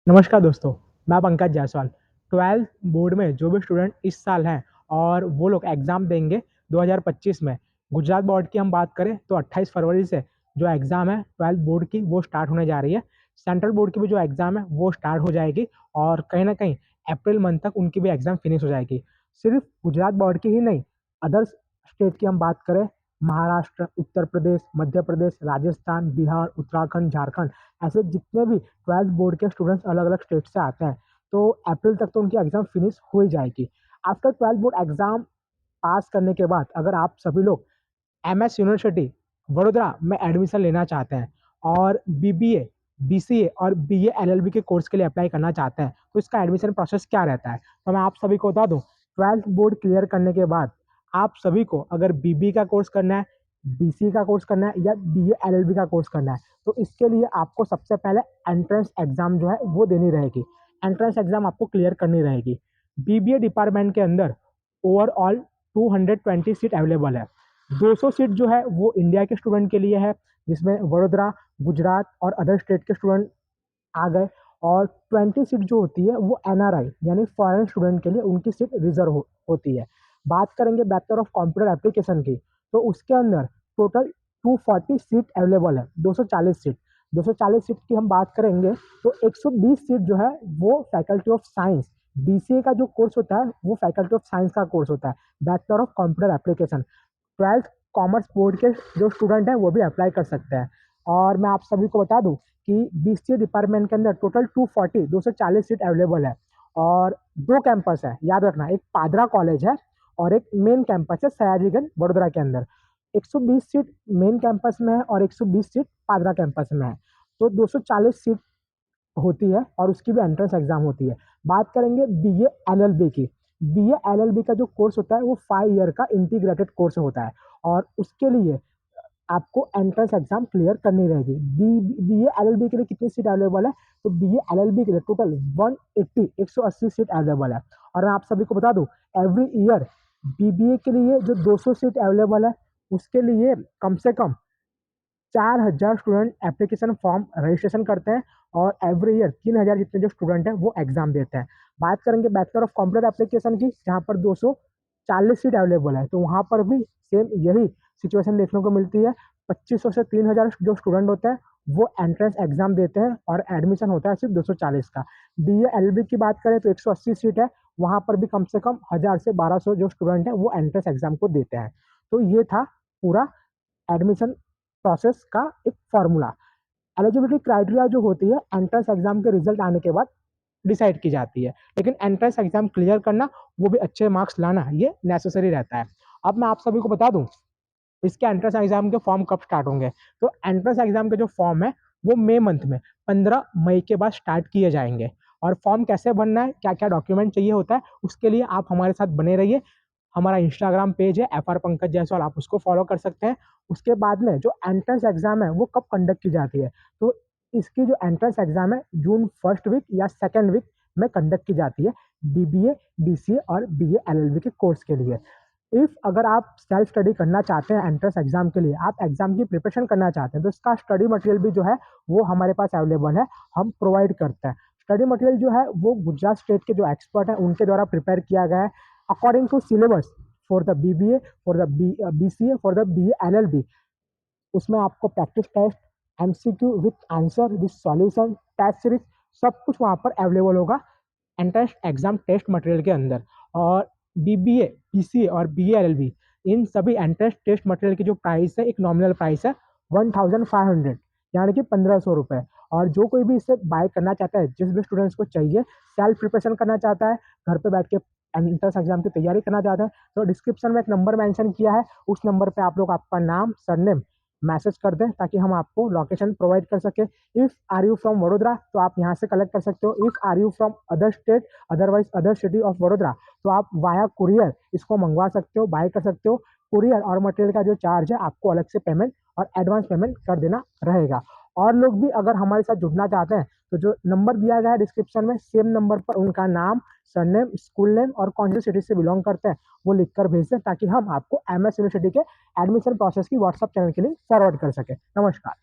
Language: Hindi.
नमस्कार दोस्तों, मैं पंकज जायसवाल। 12th बोर्ड में जो भी स्टूडेंट इस साल हैं और वो लोग एग्ज़ाम देंगे 2025 में। गुजरात बोर्ड की हम बात करें तो 28 फरवरी से जो एग्ज़ाम है 12th बोर्ड की वो स्टार्ट होने जा रही है। सेंट्रल बोर्ड की भी जो एग्ज़ाम है वो स्टार्ट हो जाएगी और कहीं न कहीं अप्रैल मंथ तक उनकी भी एग्ज़ाम फिनिश हो जाएगी। सिर्फ़ गुजरात बोर्ड की ही नहीं, अदर स्टेट की हम बात करें, महाराष्ट्र, उत्तर प्रदेश, मध्य प्रदेश, राजस्थान, बिहार, उत्तराखंड, झारखंड, ऐसे जितने भी 12th बोर्ड के स्टूडेंट्स अलग-अलग स्टेट से आते हैं, तो अप्रैल तक तो उनकी एग्ज़ाम फिनिश हो ही जाएगी। After 12th board exam pass करने के बाद अगर आप सभी लोग एमएस यूनिवर्सिटी वडोदरा में एडमिशन लेना चाहते हैं और बीबीए, बीसीए और बीए एलएलबी के कोर्स के लिए अप्लाई करना चाहते हैं, तो इसका एडमिशन प्रोसेस क्या रहता है? तो मैं आप सभी को बता दूँ, 12th बोर्ड क्लियर करने के बाद आप सभी को अगर बीबीए का कोर्स करना है, बीसीए का कोर्स करना है या बीए एलएलबी का कोर्स करना है, तो इसके लिए आपको सबसे पहले एंट्रेंस एग्ज़ाम जो है वो देनी रहेगी। एंट्रेंस एग्ज़ाम आपको क्लियर करनी रहेगी। बीबीए डिपार्टमेंट के अंदर ओवरऑल 220 सीट अवेलेबल है। 200 सीट जो है वो इंडिया के स्टूडेंट के लिए है, जिसमें वडोदरा, गुजरात और अदर स्टेट के स्टूडेंट आ गए और 20 सीट जो होती है वो एनआरआई यानी फॉरेन स्टूडेंट के लिए उनकी सीट रिज़र्व होती है। बात करेंगे बैचलर ऑफ कंप्यूटर एप्लीकेशन की, तो उसके अंदर टोटल 240 सीट अवेलेबल है, 240 सीट। 240 सीट की हम बात करेंगे तो 120 सीट जो है वो फैकल्टी ऑफ साइंस, बीसीए का जो कोर्स होता है वो फैकल्टी ऑफ साइंस का कोर्स होता है, bachelor of computer application. 12th commerce board के जो स्टूडेंट हैं वो भी अप्लाई कर सकते हैं। और मैं आप सभी को बता दूं कि बीसीए डिपार्टमेंट के अंदर टोटल 240 सीट अवेलेबल है और 2 कैंपस है, याद रखना, एक पादरा कॉलेज है और एक मेन कैंपस है सयाजीगंज वडोदरा के अंदर। 120 सीट मेन कैंपस में है और 120 सीट पादरा कैंपस में है, तो 240 सीट होती है और उसकी भी एंट्रेंस एग्जाम होती है। बात करेंगे बीए एलएलबी की। बीए एलएलबी का जो कोर्स होता है वो 5 ईयर का इंटीग्रेटेड कोर्स होता है और उसके लिए आपको एंट्रेंस एग्जाम क्लियर करनी रहेगी। बीए एलएलबी के लिए कितनी सीट अवेलेबल है? तो बीए एलएलबी के लिए टोटल 180 सीट अवेलेबल है। और मैं आप सभी को बता दूं, एवरी ईयर बीबीए के लिए जो 200 सीट अवेलेबल है उसके लिए कम से कम 4,000 स्टूडेंट एप्लीकेशन फॉर्म रजिस्ट्रेशन करते हैं और एवरी ईयर 3,000 जितने जो स्टूडेंट हैं वो एग्जाम देते हैं। बात करेंगे बैचलर ऑफ कंप्यूटर एप्लीकेशन की, जहाँ पर 240 सीट अवेलेबल है, तो वहाँ पर भी सेम यही सिचुएशन देखने को मिलती है। 2500 से 3,000 जो स्टूडेंट होते हैं वो एंट्रेंस एग्जाम देते हैं और एडमिशन होता है सिर्फ 240 का। बी ए एल बी की बात करें तो 180 सीट है, वहाँ पर भी कम से कम 1,000 से 1,200 जो स्टूडेंट हैं वो एंट्रेंस एग्जाम को देते हैं। तो ये था पूरा एडमिशन प्रोसेस का एक फॉर्मूला। एलिजिबिलिटी क्राइटेरिया जो होती है एंट्रेंस एग्जाम के रिजल्ट आने के बाद डिसाइड की जाती है, लेकिन एंट्रेंस एग्जाम क्लियर करना, वो भी अच्छे मार्क्स लाना, ये नेसेसरी रहता है। अब मैं आप सभी को बता दूं इसके एंट्रेंस एग्जाम के फॉर्म कब स्टार्ट होंगे। तो एंट्रेंस एग्जाम के जो फॉर्म है वो मई मंथ में 15 मई के बाद स्टार्ट किए जाएंगे। और फॉर्म कैसे बनना है, क्या क्या डॉक्यूमेंट चाहिए होता है, उसके लिए आप हमारे साथ बने रहिए। हमारा इंस्टाग्राम पेज है एफ आर पंकज जायसवाल, आप उसको फॉलो कर सकते हैं। उसके बाद में जो एंट्रेंस एग्जाम है वो कब कंडक्ट की जाती है, तो इसकी जो एंट्रेंस एग्जाम है जून फर्स्ट वीक या सेकेंड वीक में कंडक्ट की जाती है, बीबीए, बीसीए और बीए एलएलबी के कोर्स के लिए। इफ़ अगर आप सेल्फ स्टडी करना चाहते हैं एंट्रेंस एग्जाम के लिए, आप एग्जाम की प्रिपरेशन करना चाहते हैं, तो इसका स्टडी मटेरियल भी जो है वो हमारे पास अवेलेबल है, हम प्रोवाइड करते हैं। स्टडी मटेरियल जो है वो गुजरात स्टेट के जो एक्सपर्ट हैं उनके द्वारा प्रिपेयर किया गया है according to syllabus for the BBA, for the BCA, for the BA LLB. उसमें आपको practice test, MCQ with answer with solution, test series, सब कुछ वहाँ पर अवेलेबल होगा एंट्रेंस एग्जाम टेस्ट मटेरियल के अंदर। और बीबीए, पीसीए और बीएलएलबी, इन सभी एंट्रेंस टेस्ट मटेरियल की जो प्राइस है, एक नॉमिनल प्राइस है 1,500 यानी कि 1,500 रुपये। और जो कोई भी इसे बाय करना चाहता है, जिस भी स्टूडेंट्स को चाहिए, सेल्फ प्रिपरेशन करना चाहता है, घर पे बैठ के एंट्रेंस एग्जाम की तैयारी करना चाहते हैं, तो डिस्क्रिप्शन में एक नंबर मेंशन किया है, उस नंबर पे आप लोग आपका नाम, सरनेम मैसेज कर दें ताकि हम आपको लोकेशन प्रोवाइड कर सके। If are you from Vadodara तो आप यहाँ से कलेक्ट कर सकते हो। If are you from other state, otherwise other city of Vadodara, तो आप वाया कुरियर इसको मंगवा सकते हो, बाय कर सकते हो। कुरियर और मटेरियल का जो चार्ज है आपको अलग से पेमेंट और एडवांस पेमेंट कर देना रहेगा। और लोग भी अगर हमारे साथ जुड़ना चाहते हैं तो जो नंबर दिया गया है डिस्क्रिप्शन में, सेम नंबर पर उनका नाम, सरनेम, स्कूल नेम और कौन सी सिटी से बिलोंग करते हैं वो लिखकर भेज दें ताकि हम आपको एमएस यूनिवर्सिटी के एडमिशन प्रोसेस की व्हाट्सएप चैनल के लिए फॉरवर्ड कर सके। नमस्कार।